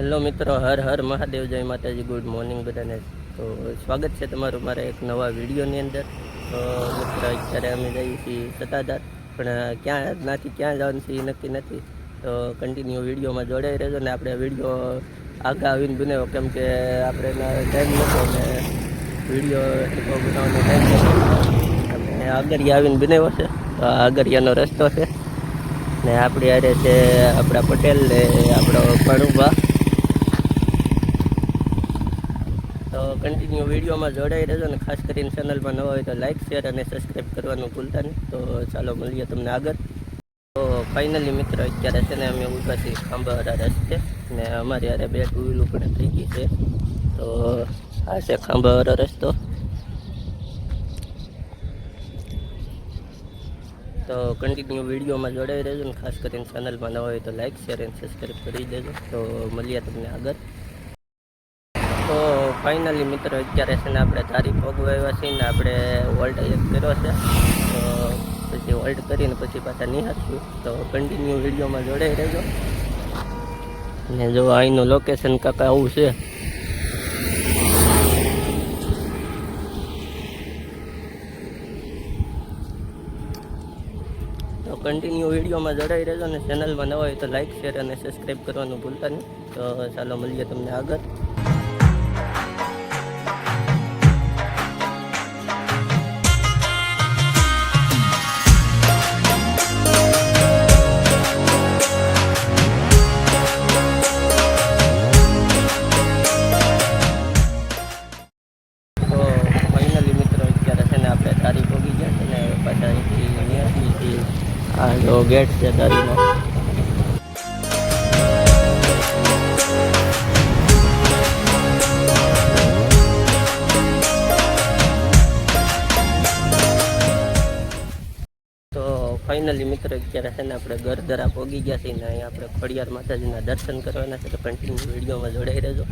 Hello મિત્રો, હર હર મહાદેવ, જય માતાજી, ગુડ મોર્નિંગ બધાને. તો સ્વાગત છે તમારું મારા એક નવા વિડીયોની અંદર. તો મિત્રો અત્યારે અમે જઈએ છીએ સત્તાધાર, પણ ક્યાં જવાનું છે એ નક્કી નથી. તો કન્ટિન્યુ વિડીયોમાં જોડાઈ રહેજો ને આપણે વિડીયો આગળ આવીને બનાવ્યો, કેમ કે આપણે ટાઈમ નહોતો અને વિડીયો એટલો બનાવવાનો ટાઈમ નહોતો. અને આગળિયા આવીને બનાવ્યો છે. તો આગળિયાનો રસ્તો છે ને આપણી હારે છે આપણા પટેલ ને આપણો પણુભા. તો કન્ટિન્યુ વિડીયોમાં જોડાઈ રહેજો ને ખાસ કરીને ચેનલમાં નવા હોય તો લાઇક, શેર અને સબસ્ક્રાઈબ કરવાનું ભૂલતા નહીં. તો ચાલો મળીએ તમને આગળ. તો ફાઇનલી મિત્રો અત્યારે છે ને અમે ઊભા છીએ ખાંભાવાળા રસ્તે ને અમારી યારે 2 ટુ વ્હીલ પણ થઈ ગઈ છે. તો આ છે ખાંભાવાળો રસ્તો. તો કન્ટિન્યુ વિડીયોમાં જોડાઈ રહેજો ને ખાસ કરીને ચેનલમાં નવા હોય તો લાઇક, શેર અને સબસ્ક્રાઈબ કરી દેજો. તો મળીએ તમને આગળ. તો ફાઇનલી મિત્રો અત્યારે છે ને આપણે ધારી પગવાવ્યા છીએ ને આપણે વોલ્ટ એક કર્યો છે. તો પછી વોલ્ટ કરીને પછી પાછા નિહાળશું. તો કન્ટિન્યુ વિડીયોમાં જોડાઈ રહેજો ને જો અહીંનું લોકેશન કાકા આવું છે. તો કન્ટિન્યુ વિડીયોમાં જોડાઈ રહેજો ને ચેનલમાં નવા હોય તો લાઇક, શેર અને સબસ્ક્રાઈબ કરવાનું ભૂલતા નહીં. તો ચાલો મળીએ તમને આગળ. આ જો ગેટ છે દારીનો. તો ફાઇનલી મિત્રો અત્યારે છે ને આપણે ગરદરા પહોંચી ગયા છીએ ને અહીંયા આપણે ખોડિયાર માતાજીના દર્શન કરવાના છે. તો કન્ટિન્યુ વિડીયોમાં જોડાઈ રહેજો.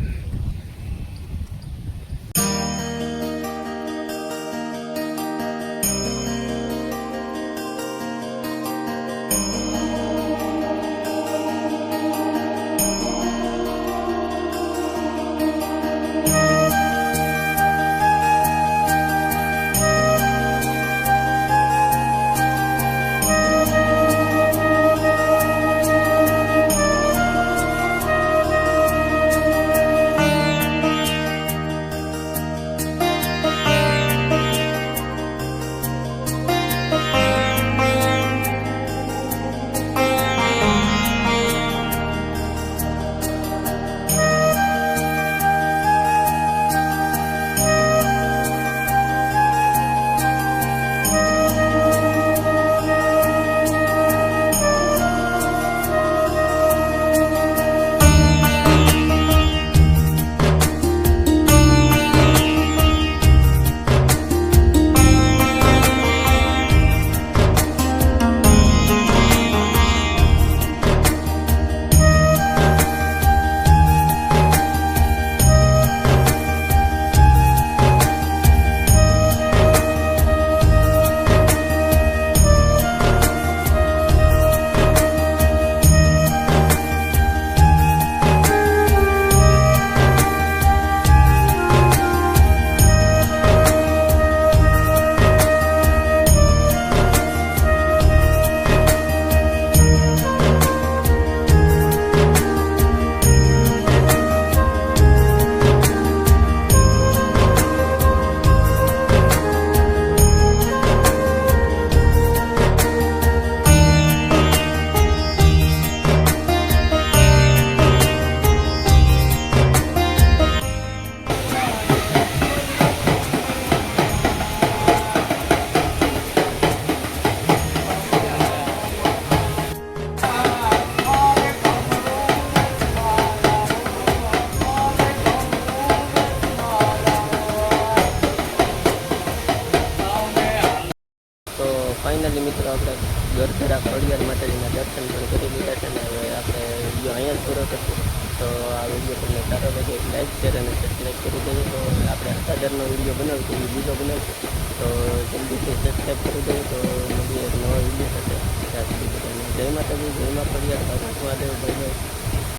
ફાઇનલી મિત્રો આપણે ગરધરા ખોડિયાર માતાજીના દર્શન પણ કરી લીધા છે. અને હવે આપણે વિડીયો અહીંયા જ પૂરો કરશું. તો આ વિડીયો તમને સારો લાગે લાઈક શેર અને સબસ્ક્રાઈબ કરી દેજો. તો આપણે હતાદરનો વિડીયો બનાવશું, બીજો બનાવશું, તો જલ્દીથી સબસ્ક્રાઈબ કરી દેજો. તો મળીએ એક નવા વિડીયો સાથે. ત્યાં સુધી બધાને જય માતાજી, જય મા ખોડિયાર, મહાદેવ, જય જય.